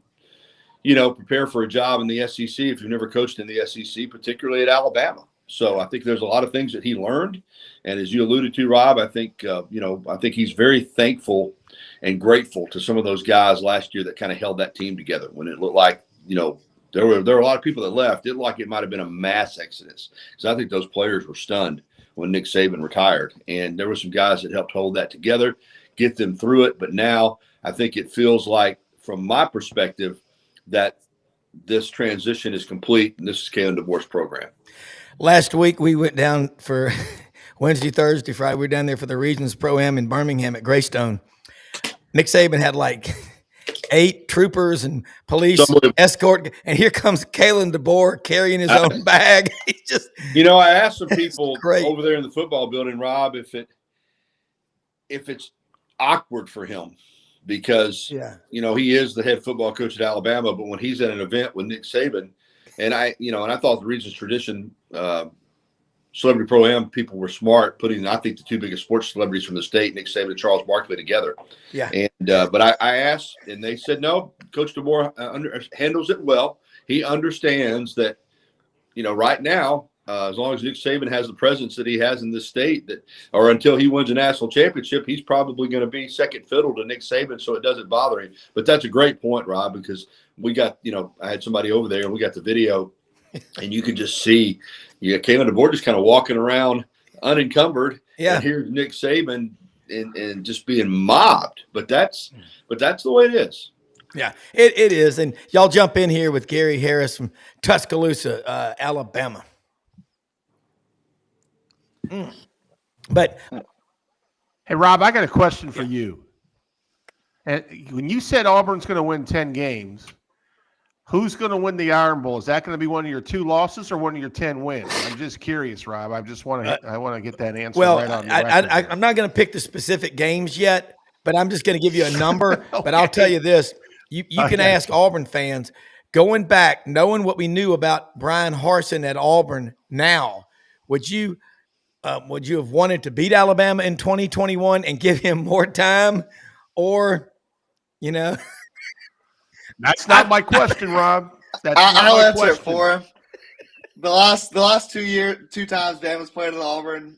prepare for a job in the SEC if you've never coached in the SEC, particularly at Alabama. So I think there's a lot of things that he learned. And as you alluded to, Rob, I think he's very thankful and grateful to some of those guys last year that kind of held that team together when it looked like, there were a lot of people that left. It looked like it might have been a mass exodus, because I think those players were stunned when Nick Saban retired. And there were some guys that helped hold that together, get them through it. But now I think it feels like, from my perspective, that this transition is complete, and this is Kalen DeBoer's program. Last week we went down for Wednesday, Thursday, Friday. We were down there for the Regions Pro-Am in Birmingham at Greystone. Nick Saban had 8 troopers and police escort, and here comes Kalen DeBoer carrying his own bag. He just, I asked some people over there in the football building, Rob, if it's awkward for him, because he is the head football coach at Alabama, but when he's at an event with Nick Saban, and I thought the Regions Tradition Celebrity Pro-Am people were smart putting, I think, the 2 biggest sports celebrities from the state, Nick Saban and Charles Barkley, together. Yeah. And but I asked, and they said, no, Coach DeBoer handles it well. He understands that, right now, as long as Nick Saban has the presence that he has in this state, or until he wins a national championship, he's probably going to be second fiddle to Nick Saban, so it doesn't bother him. But that's a great point, Rob, because we got, I had somebody over there and we got the video, and you could just see, Kalen DeBoer just kind of walking around unencumbered. Yeah. And here's Nick Saban and just being mobbed. But that's the way it is. Yeah, it is. And y'all jump in here with Gary Harris from Tuscaloosa, Alabama. But hey, Rob, I got a question for you. And when you said Auburn's going to win 10 games, who's going to win the Iron Bowl? Is that going to be one of your 2 losses or one of your 10 wins? I'm just curious, Rob. I want to get that answer right on the record. I'm not going to pick the specific games yet, but I'm just going to give you a number. Okay. But I'll tell you this: you can ask Auburn fans, going back, knowing what we knew about Brian Harsin at Auburn. Now, would you have wanted to beat Alabama in 2021 and give him more time, or That's not my question, Rob. I'll answer it for him. The last 2 times Bama's played at Auburn,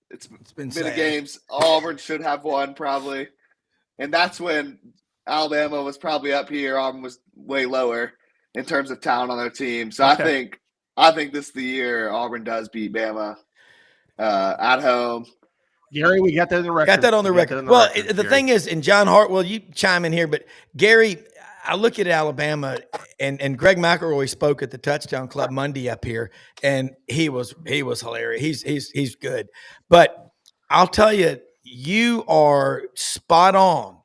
it's been the games Auburn should have won probably, and that's when Alabama was probably up here. Auburn was way lower in terms of talent on their team. So okay. I think this is the year Auburn does beat Bama at home. Gary, we got that on the record. Got that on the record. Well, the thing is, and John Hartwell, you chime in here, but Gary, I look at Alabama, and Greg McElroy spoke at the Touchdown Club Monday up here, and he was hilarious. He's good. But I'll tell you, you are spot on.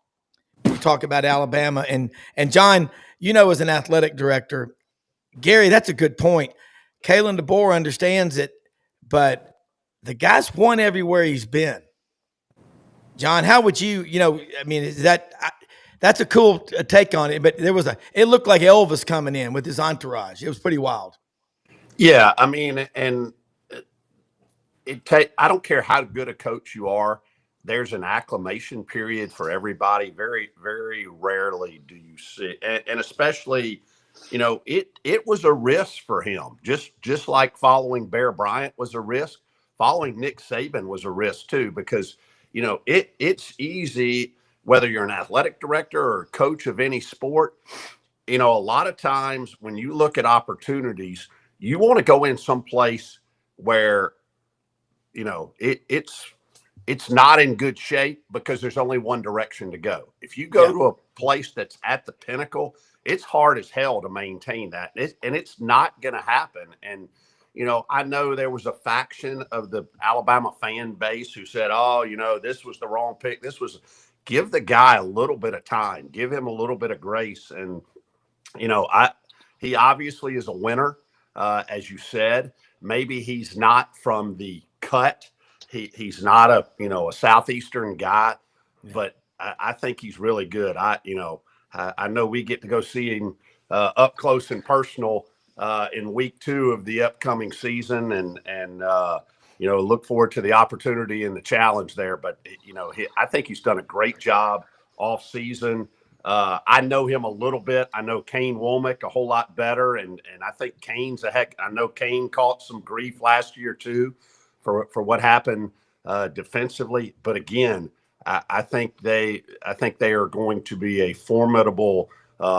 You talk about Alabama, and John, as an athletic director, Gary, that's a good point. Kalen DeBoer understands it, but the guy's won everywhere he's been. John, how would is that's a cool take on it, but it looked like Elvis coming in with his entourage. It was pretty wild. Yeah. I mean, and I don't care how good a coach you are. There's an acclimation period for everybody. Very, very rarely do you see, and especially, it was a risk for him. Just like following Bear Bryant was a risk. Following Nick Saban was a risk too, because it's easy, whether you're an athletic director or a coach of any sport, a lot of times when you look at opportunities, you want to go in someplace where, it's not in good shape because there's only one direction to go. If you go to a place that's at the pinnacle, it's hard as hell to maintain that. And it's not going to happen. And, I know there was a faction of the Alabama fan base who said, this was the wrong pick. Give the guy a little bit of time, give him a little bit of grace. And, he obviously is a winner, as you said. Maybe he's not from the cut. He's not a Southeastern guy, but I think he's really good. I know we get to go see him up close and personal in week 2 of the upcoming season, and look forward to the opportunity and the challenge there. But I think he's done a great job off season. I know him a little bit. I know Kane Womack a whole lot better, and I think Kane's I know Kane caught some grief last year too for what happened defensively. But again, I think they are going to be a formidable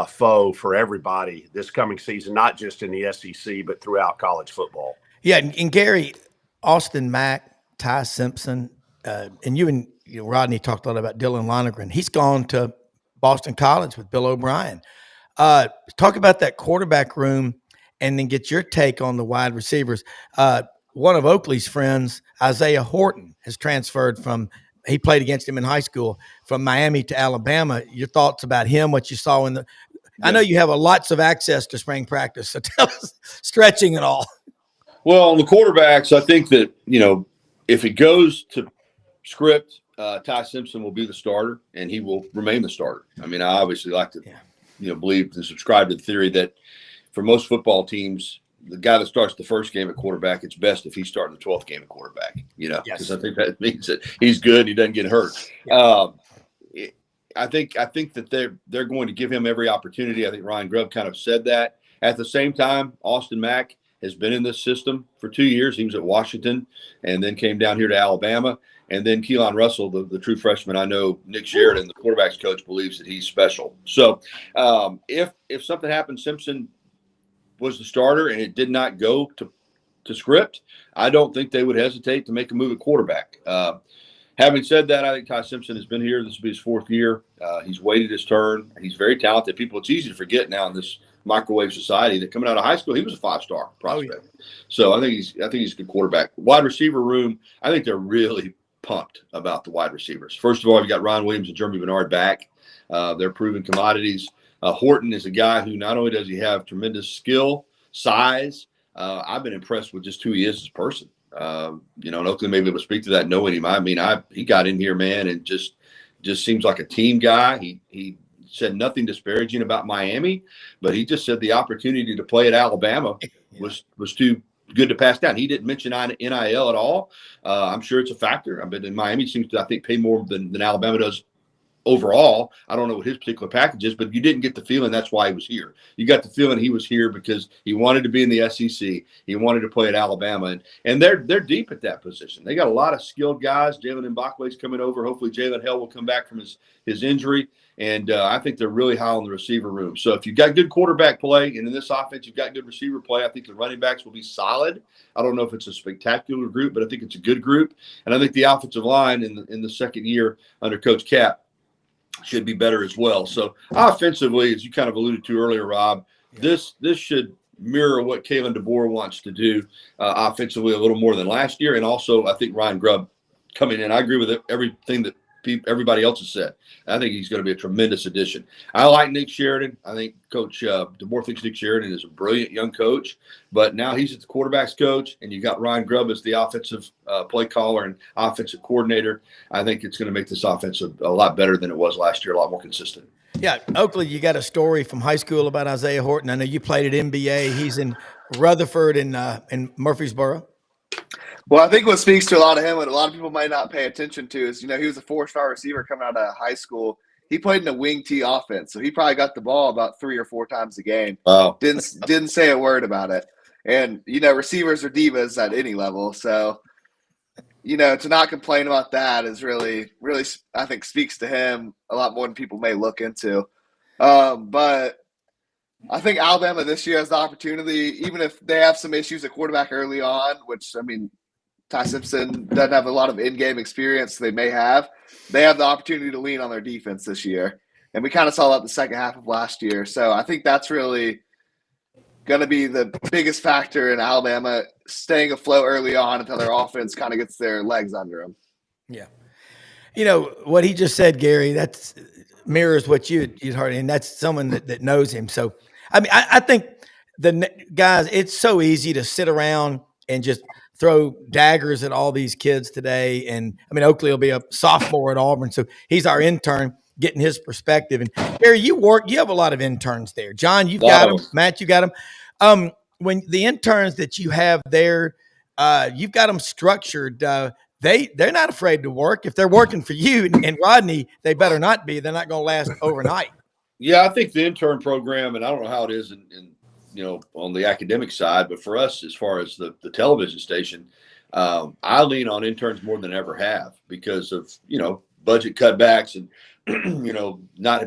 foe for everybody this coming season, not just in the SEC, but throughout college football. Yeah, and Gary, Austin Mack, Ty Simpson, and you and Rodney talked a lot about Dylan Lonergan. He's gone to Boston College with Bill O'Brien. Talk about that quarterback room, and then get your take on the wide receivers. One of Oakley's friends, Isaiah Horton, has transferred he played against him in high school, from Miami to Alabama. Your thoughts about him, what you saw I know you have lots of access to spring practice, so tell us stretching and all. Well, on the quarterbacks, I think that, if it goes to script, Ty Simpson will be the starter, and he will remain the starter. I mean, I obviously like to, believe and subscribe to the theory that for most football teams, the guy that starts the first game at quarterback, it's best if he's starting the 12th game at quarterback, because I think that means that he's good and he doesn't get hurt. I think that they're going to give him every opportunity. I think Ryan Grubb kind of said that. At the same time, Austin Mack has been in this system for 2 years. He was at Washington and then came down here to Alabama. And then Keelan Russell, the true freshman, I know Nick Sheridan, the quarterback's coach, believes that he's special. So if something happened, Simpson was the starter and it did not go to script, I don't think they would hesitate to make a move at quarterback. Having said that, I think Ty Simpson has been here. This will be his 4th year. He's waited his turn. He's very talented. It's easy to forget now in this microwave society that coming out of high school, he was a 5-star prospect. Oh, yeah. So I think he's a good quarterback. Wide receiver room, I think they're really pumped about the wide receivers. First of all, you've got Ron Williams and Jeremy Bernard back. They're proven commodities. Horton is a guy who not only does he have tremendous skill, size, I've been impressed with just who he is as a person. And Oakley may be able to speak to that knowing him. I mean, he got in here, man, and just seems like a team guy. He said nothing disparaging about Miami, but he just said the opportunity to play at Alabama was too good to pass down. He didn't mention NIL at all. I'm sure it's a factor. But in Miami seems to, I think, pay more than Alabama does overall. I don't know what his particular package is, but you didn't get the feeling that's why he was here. You got the feeling he was here because he wanted to be in the SEC. He wanted to play at Alabama, and they're deep at that position. They got a lot of skilled guys. Jalen Mbakwe's coming over. Hopefully Jalen Hell will come back from his injury, and I think they're really high on the receiver room. So if you've got good quarterback play, and in this offense you've got good receiver play, I think the running backs will be solid. I don't know if it's a spectacular group, but I think it's a good group, and I think the offensive line in the second year under Coach Cap should be better as well. So offensively, as you kind of alluded to earlier, Rob, this should mirror what Kalen DeBoer wants to do offensively a little more than last year. And also, I think Ryan Grubb coming in, I agree with everything that everybody else has said. I think he's going to be a tremendous addition. I like Nick Sheridan. I think Coach DeBoer thinks Nick Sheridan is a brilliant young coach, but now he's the quarterback's coach, and you got Ryan Grubb as the offensive play caller and offensive coordinator. I think it's going to make this offense a lot better than it was last year, a lot more consistent. Yeah, Oakley, you got a story from high school about Isaiah Horton. I know you played at NBA. He's in Rutherford in Murfreesboro. Well, I think what speaks to a lot of him, and a lot of people might not pay attention to, is, he was a 4-star receiver coming out of high school. He played in a wing T offense, so he probably got the ball about 3 or 4 times a game. Wow. Didn't say a word about it. And, receivers are divas at any level. So, to not complain about that is really, really, I think, speaks to him a lot more than people may look into. But I think Alabama this year has the opportunity, even if they have some issues at quarterback early on, which, Ty Simpson doesn't have a lot of in-game experience they may have. They have the opportunity to lean on their defense this year. And we kind of saw that the second half of last year. So I think that's really going to be the biggest factor in Alabama staying afloat early on until their offense kind of gets their legs under them. Yeah. What he just said, Gary, that's mirrors what you'd heard, and that's someone that knows him. So, I think guys, it's so easy to sit around and just throw daggers at all these kids today. And Oakley will be a sophomore at Auburn, so he's our intern getting his perspective. And Gary, you have a lot of interns there. John, you've got them. Matt, you got them. When the interns that you have there, you've got them structured. They're not afraid to work. If they're working for you and Rodney, they better not be. They're not going to last overnight. Yeah, I think the intern program, and I don't know how it is in on the academic side, but for us, as far as the television station, I lean on interns more than I ever have because of, budget cutbacks and, not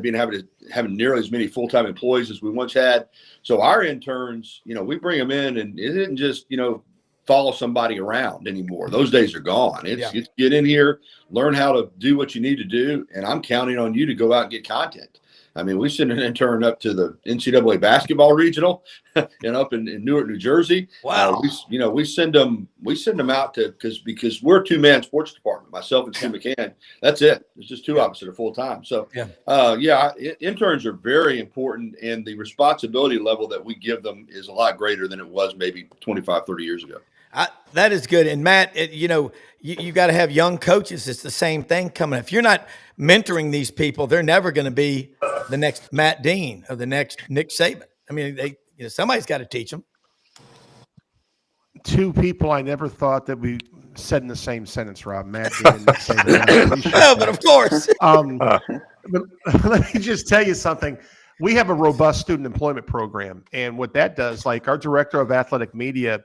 having nearly as many full-time employees as we once had. So our interns, we bring them in, and it isn't just, follow somebody around anymore. Those days are gone. It's get in here, learn how to do what you need to do, and I'm counting on you to go out and get content. We send an intern up to the NCAA basketball regional and up in Newark, New Jersey. Wow. We send them out to because we're a 2-man sports department, myself and Steve McCann. That's it. It's just 2 of us that are full time. So interns are very important, and the responsibility level that we give them is a lot greater than it was maybe 25, 30 years ago. That is good. And Matt, you got to have young coaches. It's the same thing coming. If you're not mentoring these people, they're never going to be the next Matt Dean or the next Nick Saban. Somebody's got to teach them. 2 people I never thought that we said in the same sentence, Rob. Matt Dean and Nick Saban. No, but of course. But let me just tell you something. We have a robust student employment program, and what that does, like our director of athletic media,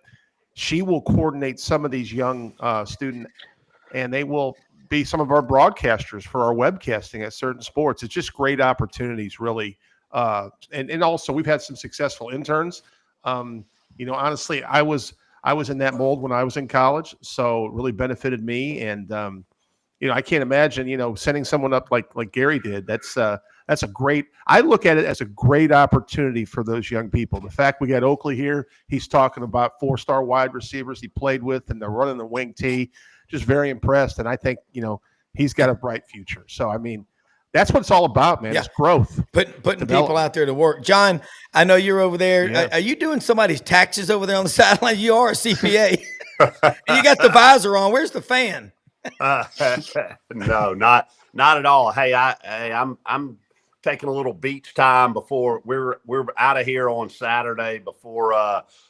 she will coordinate some of these young student, and they will be some of our broadcasters for our webcasting at certain sports. It's just great opportunities, really. And also we've had some successful interns. Honestly, I was in that mold when I was in college, so it really benefited me. And, I can't imagine, sending someone up like Gary did. That's a great, I look at it as a great opportunity for those young people. The fact we got Oakley here, he's talking about 4-star wide receivers he played with, and they're running the wing T. Just very impressed. And I think, he's got a bright future. So, that's what it's all about, man. Yeah. It's growth. Putting people out there to work. John, I know you're over there. Yeah. Are you doing somebody's taxes over there on the sideline? You are a CPA. You got the visor on. Where's the fan? No, not at all. Hey, I'm taking a little beach time before we're out of here on Saturday before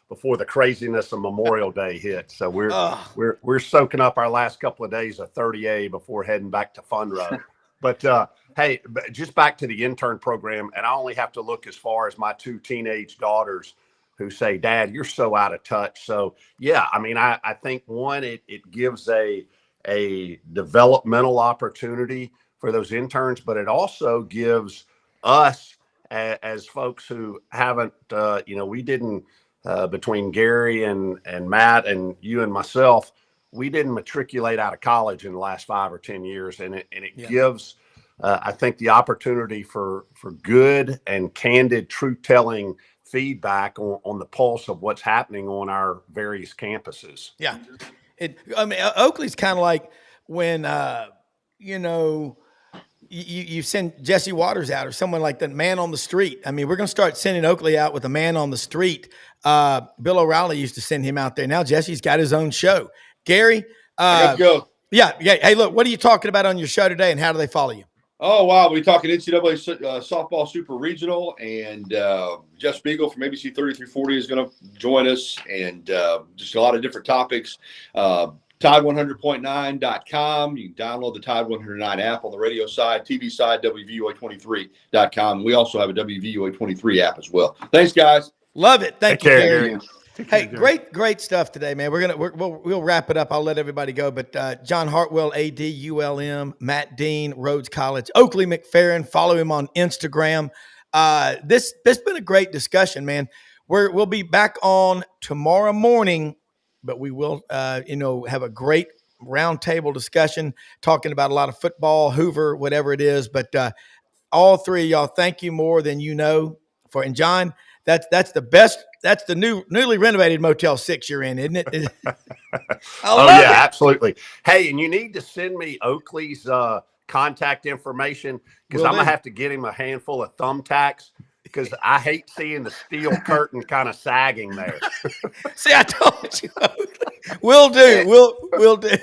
the craziness of Memorial Day hits. So we're soaking up our last couple of days of 30A before heading back to Fun Row. But hey, just back to the intern program, and I only have to look as far as my 2 teenage daughters who say, "Dad, you're so out of touch." So yeah, I mean, I think one, it gives a developmental opportunity for those interns, but it also gives us as folks who haven't, we didn't, between Gary and Matt and you and myself, we didn't matriculate out of college in the last 5 or 10 years. And it gives, I think, the opportunity for good and candid truth telling feedback on the pulse of what's happening on our various campuses. Yeah. Oakley's kind of like when, you send Jesse Waters out or someone like the man on the street. I mean, we're going to start sending Oakley out with a man on the street. Bill O'Reilly used to send him out there. Now Jesse's got his own show. Gary, Let's go. Yeah. Hey, look, what are you talking about on your show today, and how do they follow you? Oh, wow. We're talking NCAA softball super regional, and Jeff Spiegel from ABC 3340 is going to join us, and just a lot of different topics. Tide100.9.com. You can download the Tide 109 app on the radio side, TV side, WVUA23.com. We also have a WVUA23 app as well. Thanks, guys. Love it. Thank you, Gary. Hey, Gary. great stuff today, man. We'll wrap it up. I'll let everybody go. But John Hartwell, AD, ULM, Matt Dean, Rhodes College, Oakley McFerrin. Follow him on Instagram. This been a great discussion, man. We'll be back on tomorrow morning, but we will have a great roundtable discussion talking about a lot of football, Hoover, whatever it is. But all three of y'all, thank you more than you know for. And John, that's the best. That's the newly renovated Motel 6 you're in, isn't it? Oh, yeah, absolutely. Hey, and you need to send me Oakley's contact information, because I'm going to have to get him a handful of thumbtacks, because I hate seeing the steel curtain kind of sagging there. See, I told you. We'll do. We'll do.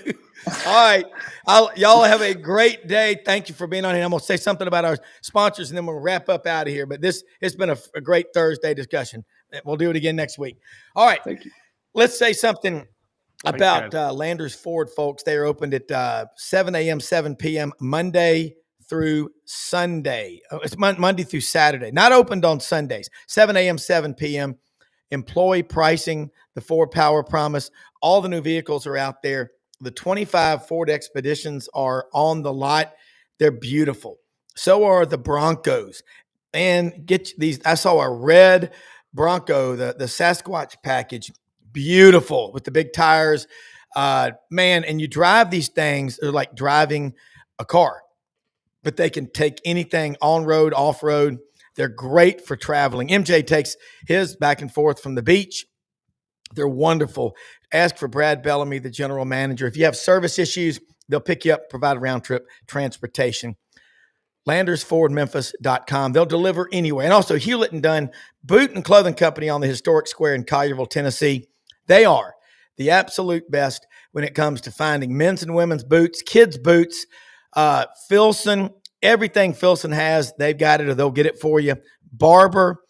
All right. Y'all have a great day. Thank you for being on here. I'm going to say something about our sponsors, and then we'll wrap up out of here. But it's been a great Thursday discussion. We'll do it again next week. All right. Thank you. Let's say something about Landers Ford, folks. They are opened at 7 a.m., 7 p.m., Monday through Sunday. It's Monday through Saturday. Not opened on Sundays. 7 a.m., 7 p.m. Employee pricing, the Ford Power Promise. All the new vehicles are out there. The 25 Ford Expeditions are on the lot. They're beautiful. So are the Broncos. And get these. I saw a red Bronco, the Sasquatch package. Beautiful with the big tires. Man, and you drive these things, they're like driving a car. But they can take anything on-road, off-road. They're great for traveling. MJ takes his back and forth from the beach. They're wonderful. Ask for Brad Bellamy, the general manager. If you have service issues, they'll pick you up, provide round-trip transportation. LandersFordMemphis.com. They'll deliver anywhere. And also Hewlett & Dunn, boot and clothing company on the historic square in Collierville, Tennessee. They are the absolute best when it comes to finding men's and women's boots, kids' boots. Filson, everything Filson has, they've got it or they'll get it for you. Barber,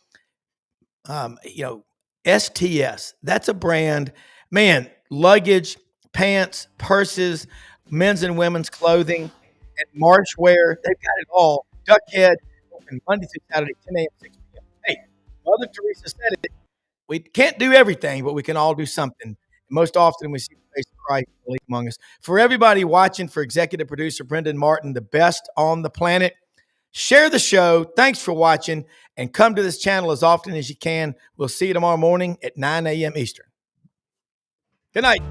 STS, that's a brand. Man, luggage, pants, purses, men's and women's clothing, and Marshwear, they've got it all. Duckhead, open Monday through Saturday, 10 a.m., 6 p.m. Hey, Mother Teresa said it. We can't do everything, but we can all do something. Most often we see the face of Christ among us. For everybody watching, for executive producer Brendan Martin, the best on the planet, share the show. Thanks for watching, and come to this channel as often as you can. We'll see you tomorrow morning at 9 a.m. Eastern. Good night.